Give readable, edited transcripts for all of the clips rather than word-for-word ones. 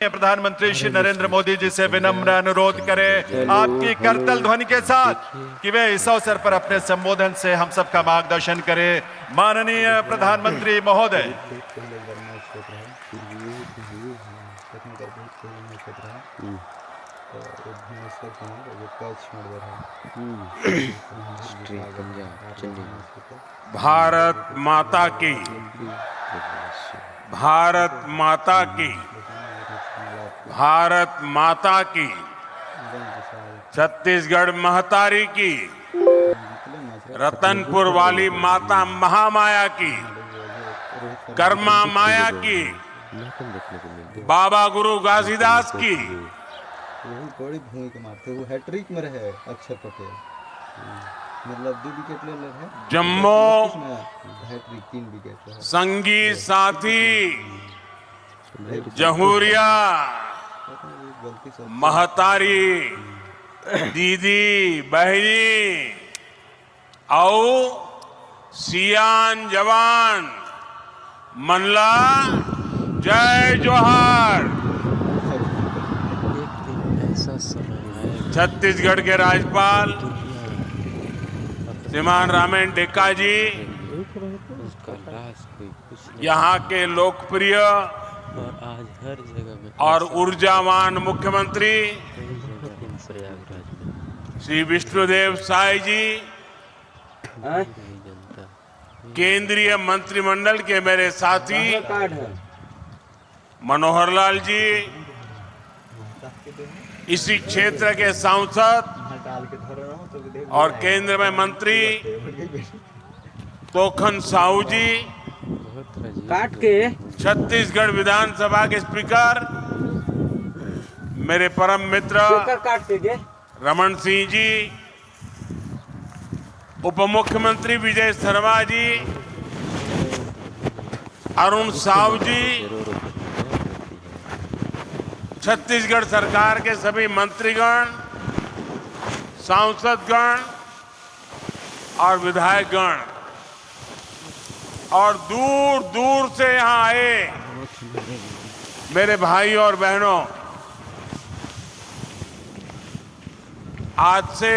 प्रधानमंत्री श्री नरेंद्र मोदी जी से विनम्र अनुरोध करें आपकी करतल ध्वनि के साथ कि वे इस अवसर पर अपने संबोधन से हम सबका मार्गदर्शन करें। माननीय प्रधानमंत्री महोदय। भारत माता की, भारत माता की, भारत माता की, छत्तीसगढ़ महतारी की, रतनपुर वाली माता महामाया की, कर्मा माया की, बाबा गुरु घासीदास की, बड़ी भूमिका मारते वो हैट्रिक में रहे अक्षर पटेल, मतलब 2 विकेट ले रहे हैं जम्मू हैट्रिक 3 विकेट संगी साथी जहूरिया महतारी दीदी बहनी और सियान जवान मनला जय जोहार। छत्तीसगढ़ के राज्यपाल श्रीमान रामेन डेका जी, यहाँ के लोकप्रिय और ऊर्जावान मुख्यमंत्री श्री विष्णुदेव साय जी, केंद्रीय मंत्रिमंडल के मेरे साथी मनोहर लाल जी, इसी क्षेत्र के सांसद और केंद्र में मंत्री तोखन साहू जी, काट के छत्तीसगढ़ विधानसभा के स्पीकर मेरे परम मित्र काट के रमन सिंह जी, उप मुख्यमंत्री विजय शर्मा जी, अरुण साहू जी, छत्तीसगढ़ सरकार के सभी मंत्रीगण, सांसदगण और विधायकगण और दूर दूर से यहाँ आए मेरे भाई और बहनों, आज से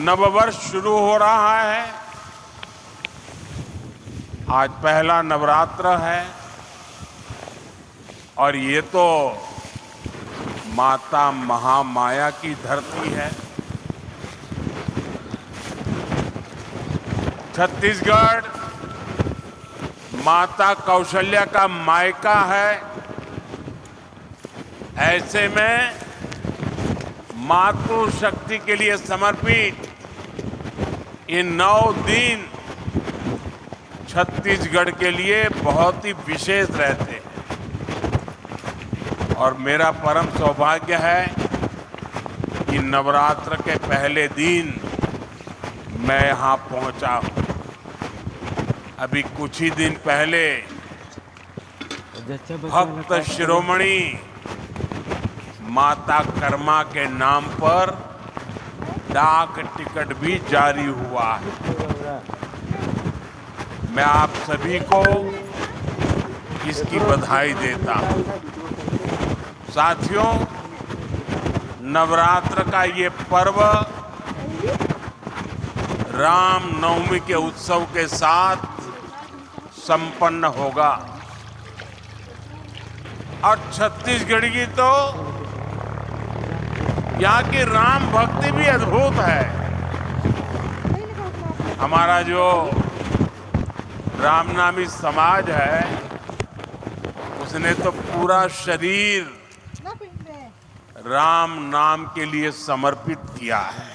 नववर्ष शुरू हो रहा है। आज पहला नवरात्र है और ये तो माता महामाया की धरती है। छत्तीसगढ़ माता कौशल्या का मायका है। ऐसे में मातृशक्ति के लिए समर्पित ये 9 दिन छत्तीसगढ़ के लिए बहुत ही विशेष रहते हैं और मेरा परम सौभाग्य है कि नवरात्र के पहले दिन मैं यहाँ पहुँचा हूँ। अभी कुछ ही दिन पहले भक्त शिरोमणि माता कर्मा के नाम पर डाक टिकट भी जारी हुआ है। मैं आप सभी को इसकी बधाई देता हूँ। साथियों, नवरात्र का ये पर्व राम नवमी के उत्सव के साथ संपन्न होगा और छत्तीसगढ़ की तो यहाँ की राम भक्ति भी अद्भुत है। हमारा जो रामनामी समाज है उसने तो पूरा शरीर राम नाम के लिए समर्पित किया है।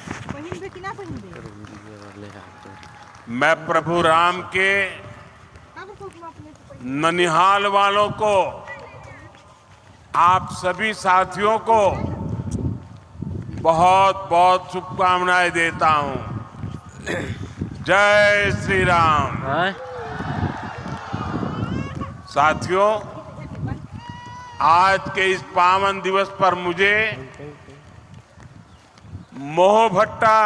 मैं प्रभु राम के ननिहाल वालों को, आप सभी साथियों को बहुत बहुत शुभकामनाएं देता हूं। जय श्री राम। साथियों, आज के इस पावन दिवस पर मुझे मोहभट्टा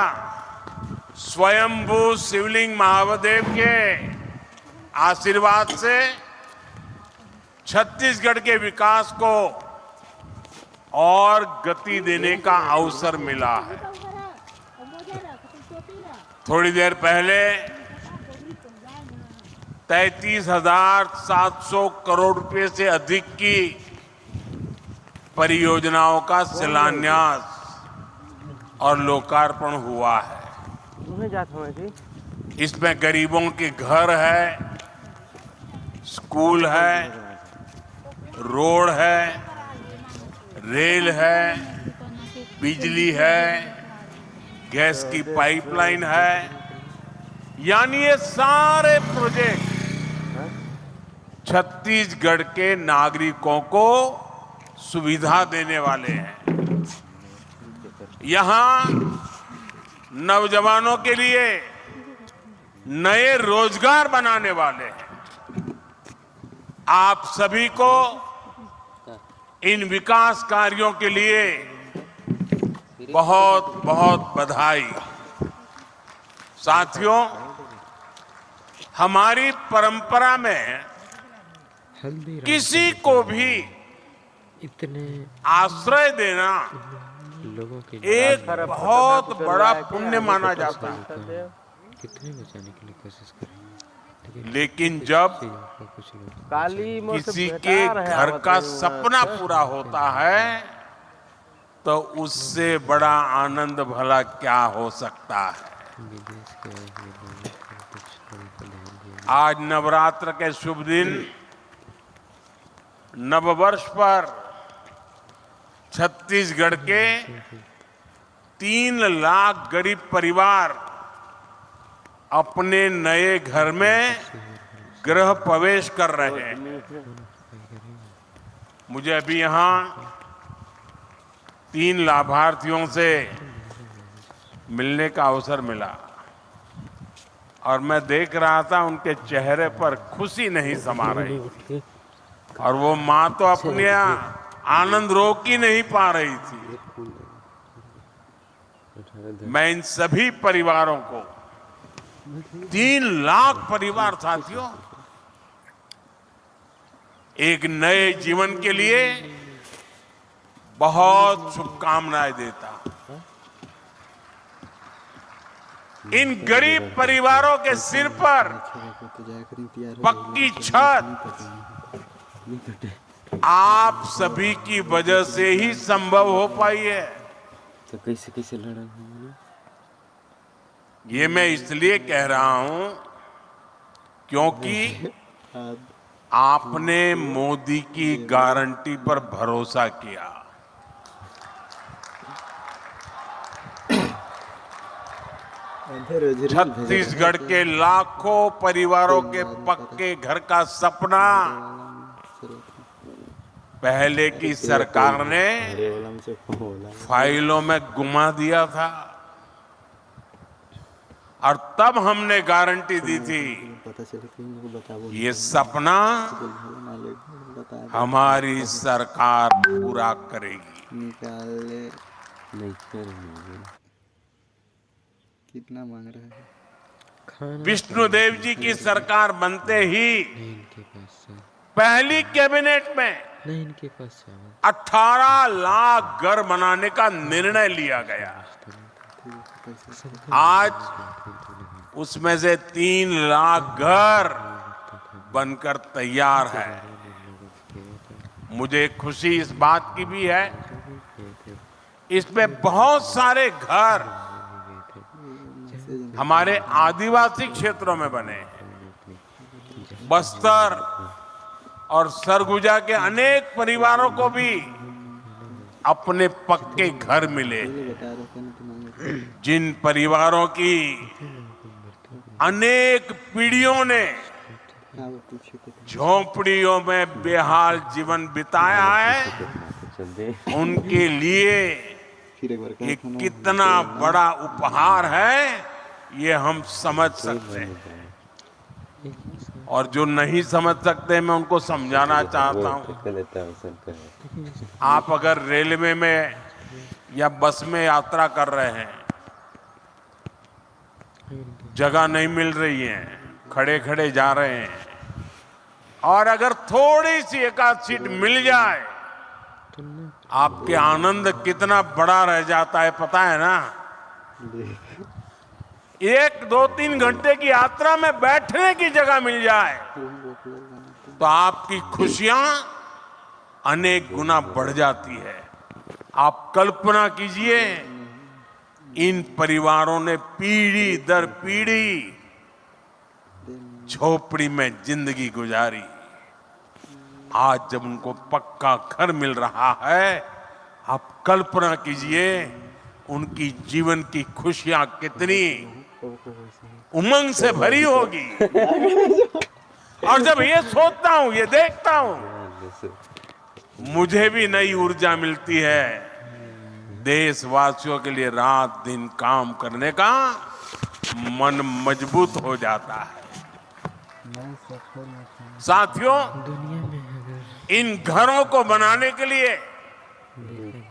स्वयंभू शिवलिंग महादेव के आशीर्वाद से छत्तीसगढ़ के विकास को और गति देने का अवसर मिला है। थोड़ी देर पहले 33,700 करोड़ रुपए से अधिक की परियोजनाओं का शिलान्यास और लोकार्पण हुआ है। इसमें गरीबों के घर है, स्कूल है, रोड है, रेल है, बिजली है, गैस की पाइपलाइन है, यानी ये सारे प्रोजेक्ट छत्तीसगढ़ के नागरिकों को सुविधा देने वाले हैं। यहां नौजवानों के लिए नए रोजगार बनाने वाले हैं। आप सभी को इन विकास कार्यों के लिए बहुत बहुत बधाई। साथियों, हमारी परंपरा में किसी को भी इतने आश्रय देना लोगों के एक बहुत बड़ा पुण्य माना जाता है। कितने बचाने के लिए कोशिश करेंगे, लेकिन जब कुछ लोग किसी के घर का सपना पूरा होता है तो उससे बड़ा आनंद भला क्या हो सकता है। विदेश के लोगों को कुछ लोगों को ध्यान दिया। आज नवरात्र के शुभ दिन, नववर्ष पर छत्तीसगढ़ के 3 लाख गरीब परिवार अपने नए घर में गृह प्रवेश कर रहे हैं। मुझे अभी यहां 3 लाभार्थियों से मिलने का अवसर मिला और मैं देख रहा था उनके चेहरे पर खुशी नहीं समा रही थी और वो माँ तो अपने आनंद रोक ही नहीं पा रही थी। मैं इन सभी परिवारों को 3 लाख परिवार साथियों एक नए जीवन के लिए बहुत शुभकामनाएं देता। इन गरीब परिवारों के सिर पर पक्की छत आप सभी की वजह से ही संभव हो पाई है। तो कैसे कैसे लड़ा हूँ। ये मैं इसलिए कह रहा हूं क्योंकि आपने मोदी की गारंटी पर भरोसा किया। छत्तीसगढ़ के लाखों परिवारों के पक्के घर का सपना पहले की सरकार ने फाइलों में गुमा दिया था और तब हमने गारंटी दी थी ये सपना हमारी सरकार पूरा करेगी। नहीं करेंगे। कितना मांग रहा है? खाना विष्णुदेव जी की सरकार बनते ही नहीं इनके पास है। पहली कैबिनेट में नहीं इनके पास है। 18 लाख घर बनाने का निर्णय लिया गया। आज उसमें से 3 लाख घर बनकर तैयार है। मुझे खुशी इस बात की भी है, इसमें बहुत सारे घर हमारे आदिवासी क्षेत्रों में बने हैं। बस्तर और सरगुजा के अनेक परिवारों को भी अपने पक्के घर मिले। जिन परिवारों की अनेक पीढ़ियों ने झोंपड़ियों में बेहाल जीवन बिताया है, उनके लिए ये कितना बड़ा उपहार है ये हम समझ सकते हैं। और जो नहीं समझ सकते मैं उनको समझाना चाहता हूँ। आप अगर रेलवे में या बस में यात्रा कर रहे हैं, जगह नहीं मिल रही है, खड़े खड़े जा रहे हैं, और अगर थोड़ी सी एक आध सीट मिल जाए, आपके आनंद कितना बड़ा रह जाता है पता है ना। 1, 2, 3 घंटे की यात्रा में बैठने की जगह मिल जाए तो आपकी खुशियां अनेक गुना बढ़ जाती है। आप कल्पना कीजिए, इन परिवारों ने पीढ़ी दर पीढ़ी झोपड़ी में जिंदगी गुजारी। आज जब उनको पक्का घर मिल रहा है, आप कल्पना कीजिए उनकी जीवन की खुशियां कितनी उमंग से भरी होगी। और जब ये सोचता हूं, ये देखता हूं, मुझे भी नई ऊर्जा मिलती है। देशवासियों के लिए रात दिन काम करने का मन मजबूत हो जाता है। साथियों, इन घरों को बनाने के लिए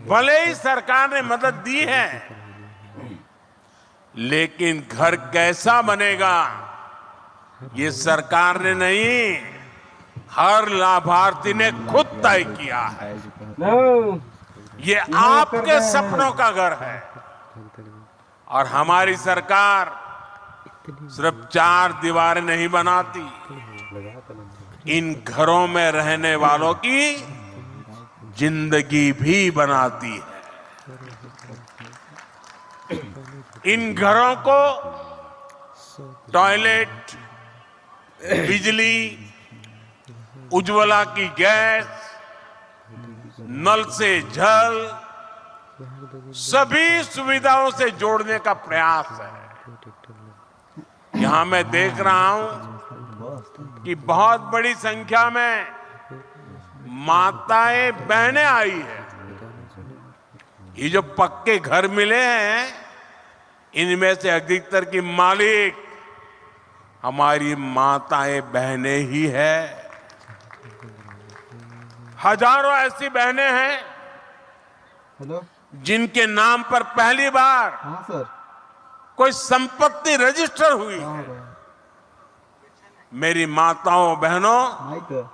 भले ही सरकार ने मदद दी है, लेकिन घर कैसा बनेगा ये सरकार ने नहीं, हर लाभार्थी ने खुद तय किया है। ये आपके सपनों का घर है। और हमारी सरकार सिर्फ 4 दीवारें नहीं बनाती, इन घरों में रहने वालों की जिंदगी भी बनाती है। इन घरों को टॉयलेट, बिजली, उज्ज्वला की गैस, नल से जल, सभी सुविधाओं से जोड़ने का प्रयास है। यहां मैं देख रहा हूं कि बहुत बड़ी संख्या में माताएं बहनें आई है। ये जो पक्के घर मिले हैं, इनमें से अधिकतर की मालिक हमारी माताएं बहनें ही है। हजारों ऐसी बहनें हैं हेलो, जिनके नाम पर पहली बार हाँ सर, कोई संपत्ति रजिस्टर हुई हाँ है। मेरी माताओं बहनों, माइक,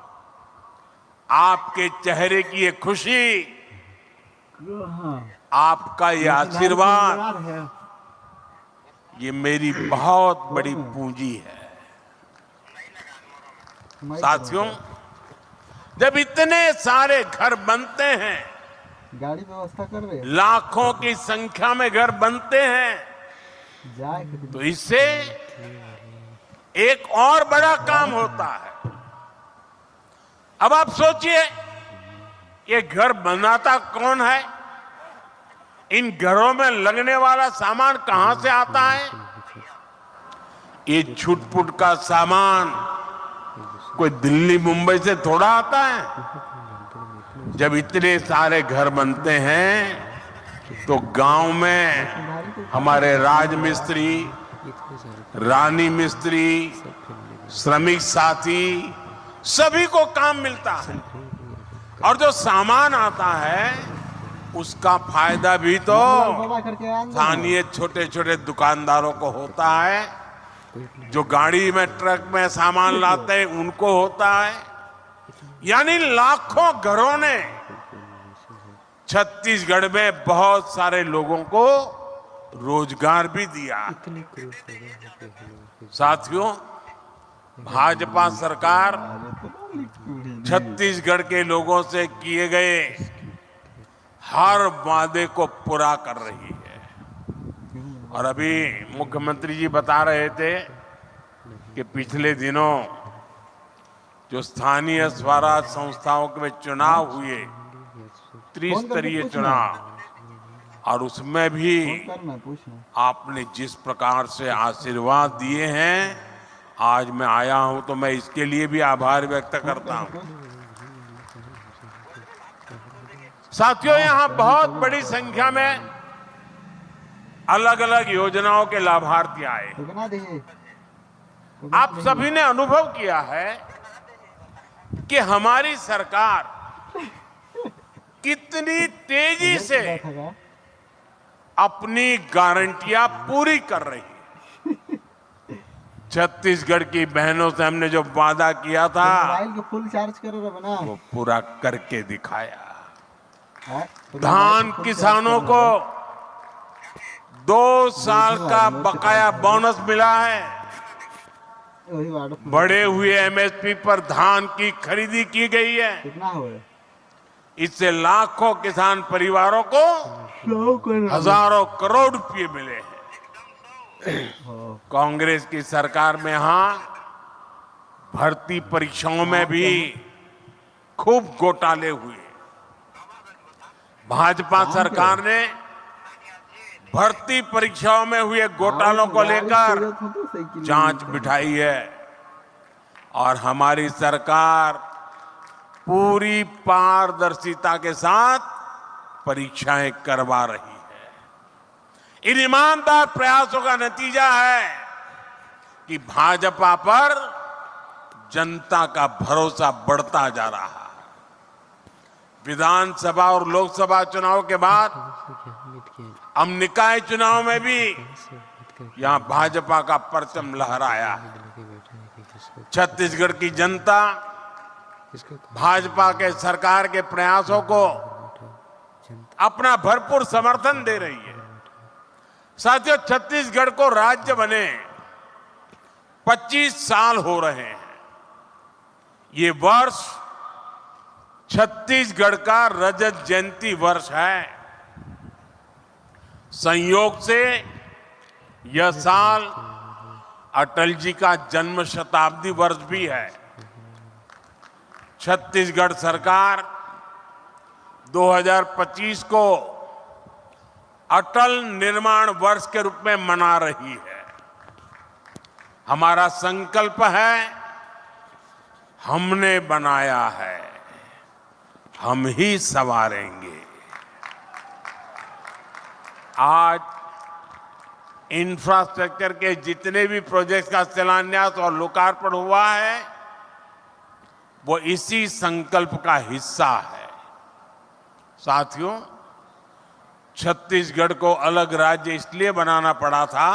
आपके चेहरे की ये खुशी, हाँ, आपका ये आशीर्वाद, है। ये मेरी बहुत बड़ी पूंजी है। साथियों, जब इतने सारे घर बनते हैं, गाड़ी व्यवस्था कर रहे हैं, लाखों की संख्या में घर बनते हैं, जाए तो इससे एक और बड़ा काम होता है। अब आप सोचिए, ये घर बनाता कौन है? इन घरों में लगने वाला सामान कहां से आता है? ये छुटपुट का सामान कोई दिल्ली मुंबई से थोड़ा आता है। जब इतने सारे घर बनते हैं तो गांव में हमारे राज मिस्त्री, रानी मिस्त्री, श्रमिक साथी, सभी को काम मिलता है। और जो सामान आता है उसका फायदा भी तो स्थानीय छोटे छोटे दुकानदारों को होता है। जो गाड़ी में, ट्रक में सामान लाते हैं उनको होता है। यानी लाखों घरों ने छत्तीसगढ़ में बहुत सारे लोगों को रोजगार भी दिया। साथियों, भाजपा सरकार छत्तीसगढ़ के लोगों से किए गए हर वादे को पूरा कर रही है। और अभी मुख्यमंत्री जी बता रहे थे कि पिछले दिनों जो स्थानीय स्वराज संस्थाओं के चुनाव हुए, त्रिस्तरीय चुनाव, और उसमें भी आपने जिस प्रकार से आशीर्वाद दिए हैं, आज मैं आया हूं तो मैं इसके लिए भी आभार व्यक्त करता हूं। साथियों, यहां बहुत बड़ी संख्या में अलग अलग योजनाओं के लाभार्थी आए। आप सभी ने अनुभव किया है कि हमारी सरकार कितनी तेजी से अपनी गारंटियां पूरी कर रही है। छत्तीसगढ़ की बहनों से हमने जो वादा किया था मोबाइल को फुल चार्ज करो रे बना वो पूरा करके दिखाया। हाँ? तो धान मोबाइल को full किसानों charge को करो। 2 साल का बकाया बोनस मिला है। वही वाडो बढ़े हुए एमएसपी पर धान की खरीदी की गई है। कितना हुआ इससे लाखों किसान परिवारों को हजारों करोड़ रुपए मिले हैं। कांग्रेस की सरकार में यहां भर्ती परीक्षाओं में भी खूब घोटाले हुए। भाजपा सरकार ने भर्ती परीक्षाओं में हुए घोटालों को लेकर जांच बिठाई है और हमारी सरकार पूरी पारदर्शिता के साथ परीक्षाएं करवा रही है। इन ईमानदार प्रयासों का नतीजा है कि भाजपा पर जनता का भरोसा बढ़ता जा रहा है। विधानसभा और लोकसभा चुनाव के बाद अब निकाय चुनाव में भी यहां भाजपा का परचम लहराया है। छत्तीसगढ़ की जनता भाजपा के सरकार के प्रयासों को अपना भरपूर समर्थन दे रही है। साथियों, छत्तीसगढ़ को राज्य बने 25 साल हो रहे हैं। ये वर्ष छत्तीसगढ़ का रजत जयंती वर्ष है। संयोग से यह साल अटल जी का जन्म शताब्दी वर्ष भी है। छत्तीसगढ़ सरकार 2025 को अटल निर्माण वर्ष के रूप में मना रही है। हमारा संकल्प है, हमने बनाया है, हम ही संवारेंगे। आज इंफ्रास्ट्रक्चर के जितने भी प्रोजेक्ट्स का शिलान्यास और लोकार्पण हुआ है वो इसी संकल्प का हिस्सा है। साथियों, छत्तीसगढ़ को अलग राज्य इसलिए बनाना पड़ा था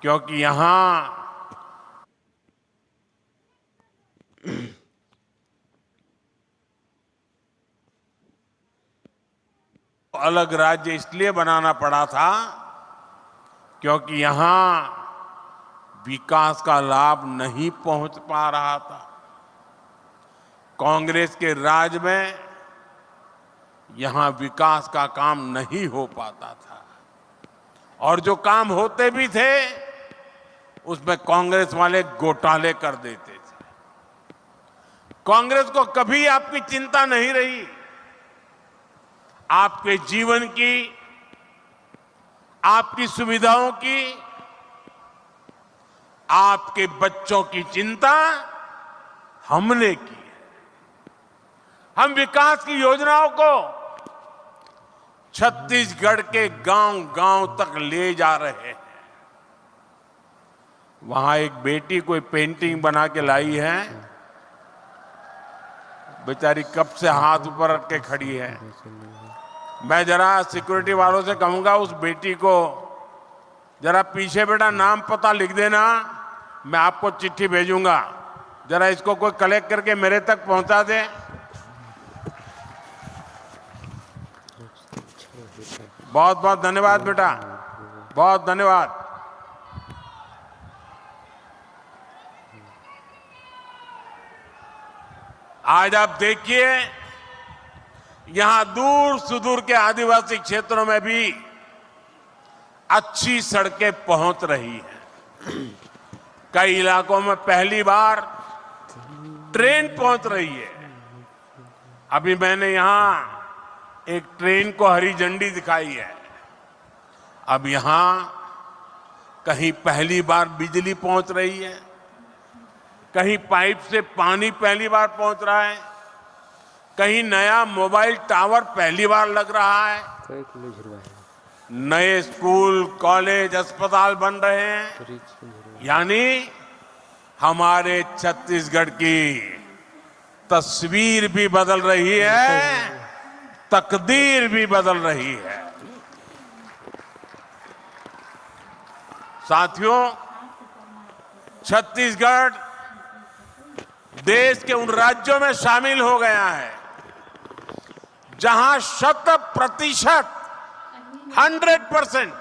क्योंकि यहां अलग राज्य इसलिए बनाना पड़ा था क्योंकि यहां विकास का लाभ नहीं पहुंच पा रहा था। कांग्रेस के राज में यहां विकास का काम नहीं हो पाता था और जो काम होते भी थे उसमें कांग्रेस वाले घोटाले कर देते थे। कांग्रेस को कभी आपकी चिंता नहीं रही। आपके जीवन की, आपकी सुविधाओं की, आपके बच्चों की चिंता हमने की है। हम विकास की योजनाओं को छत्तीसगढ़ के गांव-गांव तक ले जा रहे हैं। वहां एक बेटी कोई पेंटिंग बना के लाई है, बेचारी कब से हाथ ऊपर रख के खड़ी है। मैं जरा सिक्योरिटी वालों से कहूंगा उस बेटी को जरा पीछे बेटा नाम पता लिख देना, मैं आपको चिट्ठी भेजूंगा, जरा इसको कोई कलेक्ट करके मेरे तक पहुंचा दे। बहुत बहुत धन्यवाद बेटा, बहुत धन्यवाद। आज आप देखिए यहां दूर सुदूर के आदिवासी क्षेत्रों में भी अच्छी सड़कें पहुंच रही हैं। कई इलाकों में पहली बार ट्रेन पहुंच रही है। अभी मैंने यहां एक ट्रेन को हरी झंडी दिखाई है। अब यहां कहीं पहली बार बिजली पहुंच रही है, कहीं पाइप से पानी पहली बार पहुंच रहा है, कहीं नया मोबाइल टावर पहली बार लग रहा है, नए स्कूल, कॉलेज, अस्पताल बन रहे हैं। यानी हमारे छत्तीसगढ़ की तस्वीर भी बदल रही है, तकदीर भी बदल रही है। साथियों, छत्तीसगढ़ देश के उन राज्यों में शामिल हो गया है जहां 100%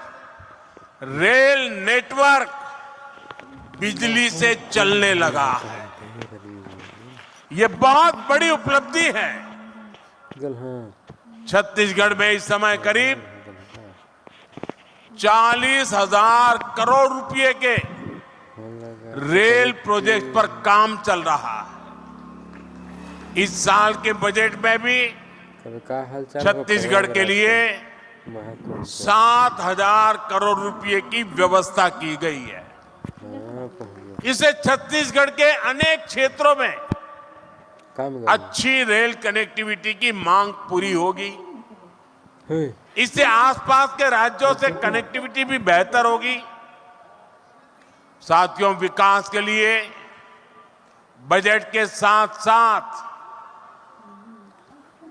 रेल नेटवर्क बिजली से चलने लगा है। ये बहुत बड़ी उपलब्धि है। गल हाँ छत्तीसगढ़ में इस समय करीब 40,000 करोड़ रुपए के रेल प्रोजेक्ट पर काम चल रहा है। इस साल के बजट में भी कभी का हाल चाल छत्तीसगढ़ के लिए 7,000 करोड़ रुपए की व्यवस्था की गई है। इससे छत्तीसगढ़ के अनेक क्षेत्रों में अच्छी रेल कनेक्टिविटी की मांग पूरी होगी। इससे आसपास के राज्यों से कनेक्टिविटी भी बेहतर होगी। साथियों, विकास के लिए बजट के साथ साथ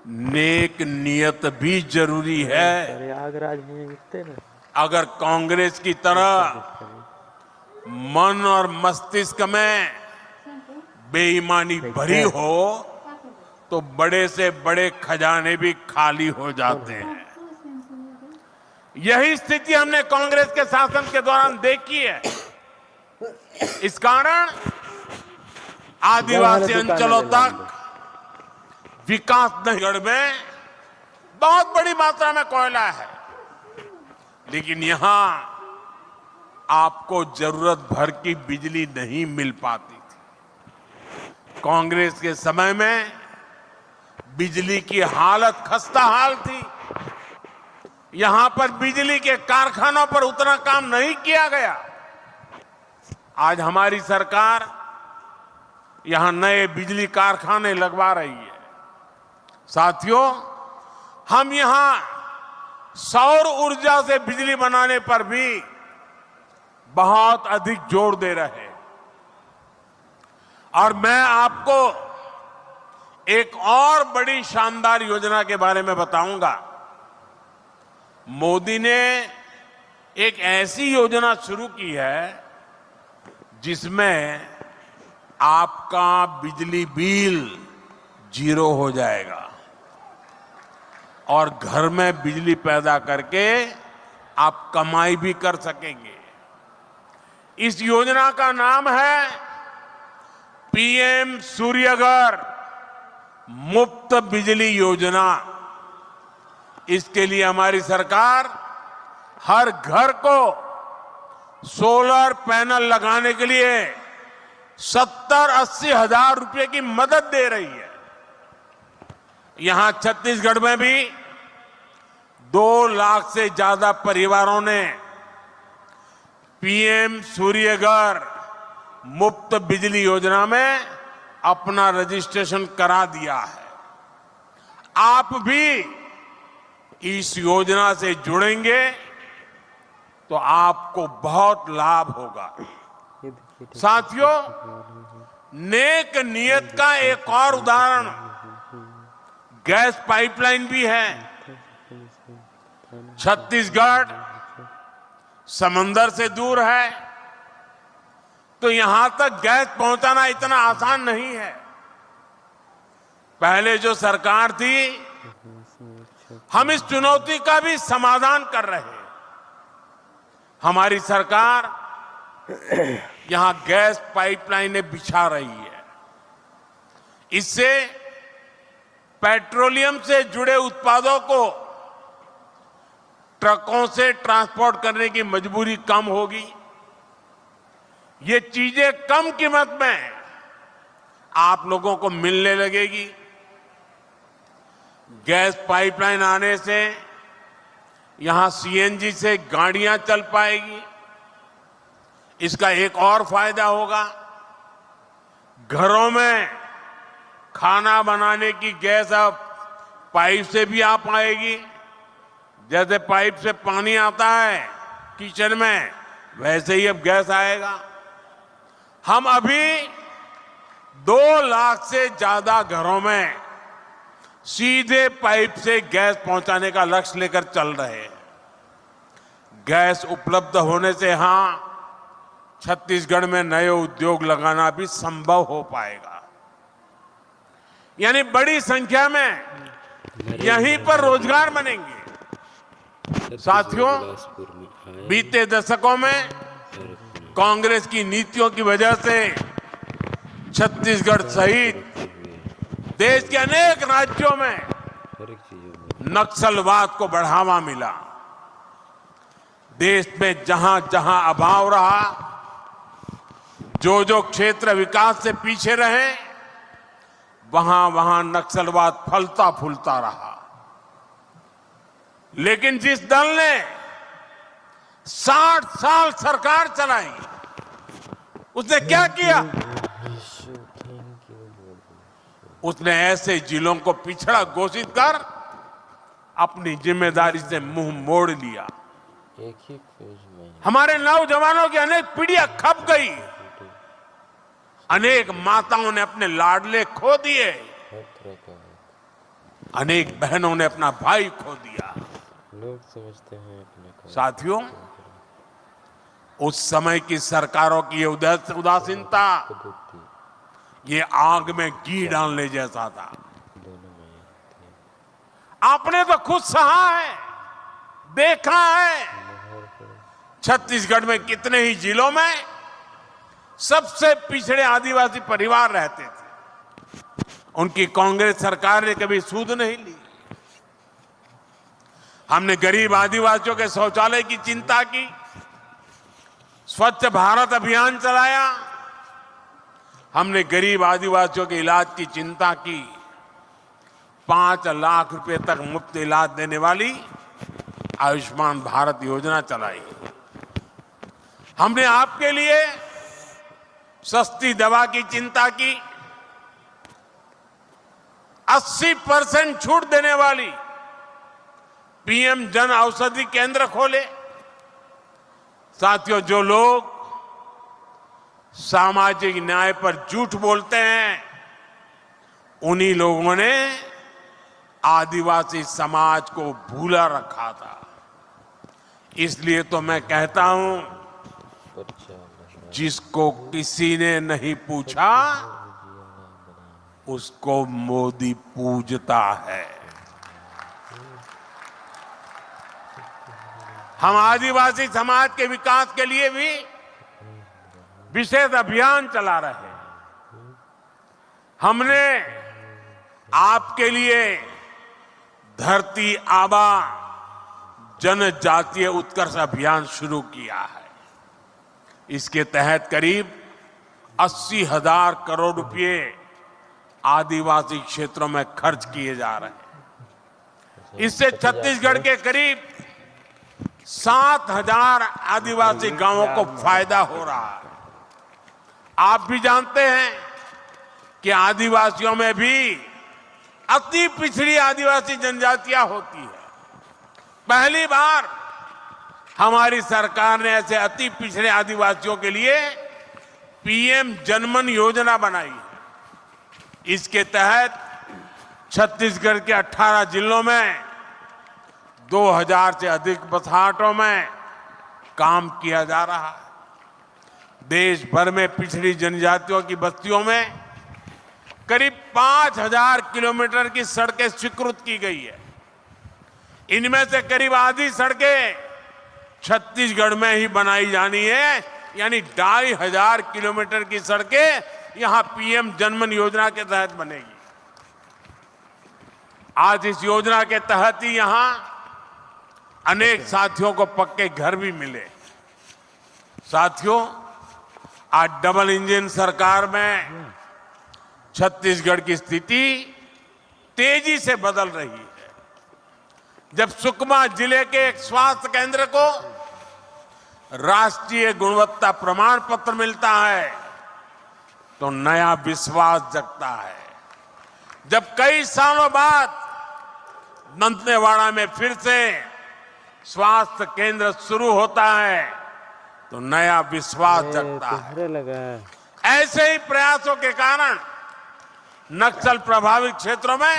नेक नियत भी जरूरी है। प्रयागराज में दिखते ना अगर कांग्रेस की तरह मन और मस्तिष्क में बेईमानी भरी हो तो बड़े से बड़े खजाने भी खाली हो जाते हैं। यही स्थिति हमने कांग्रेस के शासन के दौरान देखी है। इस कारण आदिवासी अंचलों तक विकास नगढ़ में बहुत बड़ी मात्रा में कोयला है, लेकिन यहां आपको जरूरत भर की बिजली नहीं मिल पाती थी। कांग्रेस के समय में बिजली की हालत खस्ता हाल थी। यहां पर बिजली के कारखानों पर उतना काम नहीं किया गया। आज हमारी सरकार यहां नए बिजली कारखाने लगवा रही है। साथियों, हम यहां सौर ऊर्जा से बिजली बनाने पर भी बहुत अधिक जोर दे रहे हैं। और मैं आपको एक और बड़ी शानदार योजना के बारे में बताऊंगा। मोदी ने एक ऐसी योजना शुरू की है जिसमें आपका बिजली बिल 0 हो जाएगा और घर में बिजली पैदा करके आप कमाई भी कर सकेंगे। इस योजना का नाम है पीएम सूर्यघर मुफ्त बिजली योजना। इसके लिए हमारी सरकार हर घर को सोलर पैनल लगाने के लिए 70-80 हजार रुपए की मदद दे रही है। यहां छत्तीसगढ़ में भी 2 लाख से ज्यादा परिवारों ने पीएम सूर्यघर मुफ्त बिजली योजना में अपना रजिस्ट्रेशन करा दिया है। आप भी इस योजना से जुड़ेंगे तो आपको बहुत लाभ होगा। साथियों, नेक नियत का एक और उदाहरण गैस पाइपलाइन भी है। छत्तीसगढ़ समंदर से दूर है, तो यहां तक गैस पहुंचाना इतना आसान नहीं है। पहले जो सरकार थी, हम इस चुनौती का भी समाधान कर रहे हैं। हमारी सरकार यहां गैस पाइपलाइनें बिछा रही है। इससे पेट्रोलियम से जुड़े उत्पादों को ट्रकों से ट्रांसपोर्ट करने की मजबूरी कम होगी। ये चीजें कम कीमत में आप लोगों को मिलने लगेगी। गैस पाइपलाइन आने से यहां सीएनजी से गाड़ियां चल पाएगी। इसका एक और फायदा होगा, घरों में खाना बनाने की गैस अब पाइप से भी आ पाएगी। जैसे पाइप से पानी आता है किचन में, वैसे ही अब गैस आएगा। हम अभी 2 लाख से ज्यादा घरों में सीधे पाइप से गैस पहुंचाने का लक्ष्य लेकर चल रहे हैं। गैस उपलब्ध होने से यहां छत्तीसगढ़ में नए उद्योग लगाना भी संभव हो पाएगा। यानी बड़ी संख्या में यहीं पर रोजगार बनेंगे। साथियों, बीते दशकों में कांग्रेस की नीतियों की वजह से छत्तीसगढ़ सहित देश के अनेक राज्यों में नक्सलवाद को बढ़ावा मिला। देश में जहां जहां अभाव रहा, जो क्षेत्र विकास से पीछे रहे, वहां वहां नक्सलवाद फलता फूलता रहा। लेकिन जिस दल ने 60 साल सरकार चलाई, उसने क्या किया? उसने ऐसे जिलों को पिछड़ा घोषित कर अपनी जिम्मेदारी से मुंह मोड़ लिया। एक ही पेज में हमारे नौजवानों की अनेक पीढ़ियां खप गई। अनेक माताओं ने अपने लाडले खो दिए। हर तरह का है। अनेक बहनों ने अपना भाई खो दिया। लोग समझते हैं अपने को। साथियों, उस समय की सरकारों की ये उदासीनता, ये आग में घी डालने जैसा था। दोनों में थे। आपने तो खुद सहा है, देखा है। छत्तीसगढ़ में कितने ही जिलों में सबसे पिछड़े आदिवासी परिवार रहते थे। उनकी कांग्रेस सरकार ने कभी सूद नहीं ली। हमने गरीब आदिवासियों के शौचालय की चिंता की, स्वच्छ भारत अभियान चलाया। हमने गरीब आदिवासियों के इलाज की चिंता की। 5 लाख रुपए तक मुफ्त इलाज देने वाली आयुष्मान भारत योजना चलाई। हमने आपके लिए सस्ती दवा की चिंता की। 80% छूट देने वाली पीएम जन औषधि केंद्र खोले। साथियों, जो लोग सामाजिक न्याय पर झूठ बोलते हैं, उन्हीं लोगों ने आदिवासी समाज को भूला रखा था। इसलिए तो मैं कहता हूं, जिसको किसी ने नहीं पूछा, उसको मोदी पूजता है। हम आदिवासी समाज के विकास के लिए भी विशेष अभियान चला रहे हैं। हमने आपके लिए धरती आबा जनजातीय उत्कर्ष अभियान शुरू किया है। इसके तहत करीब 80,000 करोड़ रुपए आदिवासी क्षेत्रों में खर्च किए जा रहे हैं। इससे छत्तीसगढ़ के करीब 7,000 आदिवासी गांवों को फायदा हो रहा है। आप भी जानते हैं कि आदिवासियों में भी अति पिछड़ी आदिवासी जनजातियां होती है। पहली बार हमारी सरकार ने ऐसे अति पिछड़े आदिवासियों के लिए पीएम जनमन योजना बनाई है। इसके तहत छत्तीसगढ़ के 18 जिलों में 2000 से अधिक बसाहटों में काम किया जा रहा है। देश भर में पिछड़ी जनजातियों की बस्तियों में करीब 5000 किलोमीटर की सड़कें स्वीकृत की गई है। इनमें से करीब आधी सड़कें छत्तीसगढ़ में ही बनाई जानी है, यानी 2500 किलोमीटर की सड़कें यहां पीएम जनमन योजना के तहत बनेगी। आज इस योजना के तहत ही यहां अनेक साथियों को पक्के घर भी मिले। साथियों, आज डबल इंजन सरकार में छत्तीसगढ़ की स्थिति तेजी से बदल रही है। जब सुकमा जिले के एक स्वास्थ्य केंद्र को राष्ट्रीय गुणवत्ता प्रमाण पत्र मिलता है, तो नया विश्वास जगता है। जब कई सालों बाद दंतेवाड़ा में फिर से स्वास्थ्य केंद्र शुरू होता है, तो नया विश्वास जगता है। ऐसे ही प्रयासों के कारण नक्सल प्रभावित क्षेत्रों में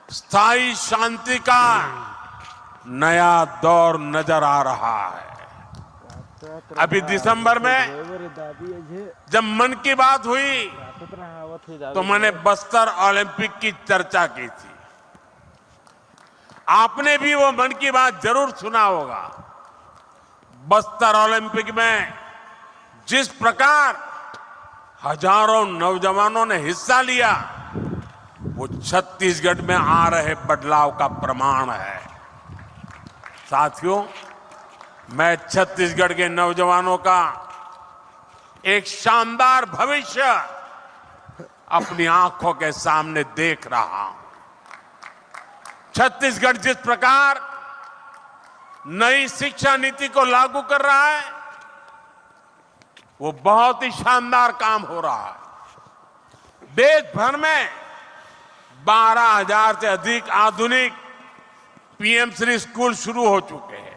स्थायी शांति का नया दौर नजर आ रहा है। अभी दिसंबर में जब मन की बात हुई तो मैंने बस्तर ओलंपिक की चर्चा की थी। आपने भी वो मन की बात जरूर सुना होगा। बस्तर ओलंपिक में जिस प्रकार हजारों नौजवानों ने हिस्सा लिया, वो छत्तीसगढ़ में आ रहे बदलाव का प्रमाण है। साथियों, मैं छत्तीसगढ़ के नौजवानों का एक शानदार भविष्य अपनी आंखों के सामने देख रहा हूं। छत्तीसगढ़ जिस प्रकार नई शिक्षा नीति को लागू कर रहा है, वो बहुत ही शानदार काम हो रहा है। देश भर में 12,000 से अधिक आधुनिक पीएम श्री स्कूल शुरू हो चुके हैं।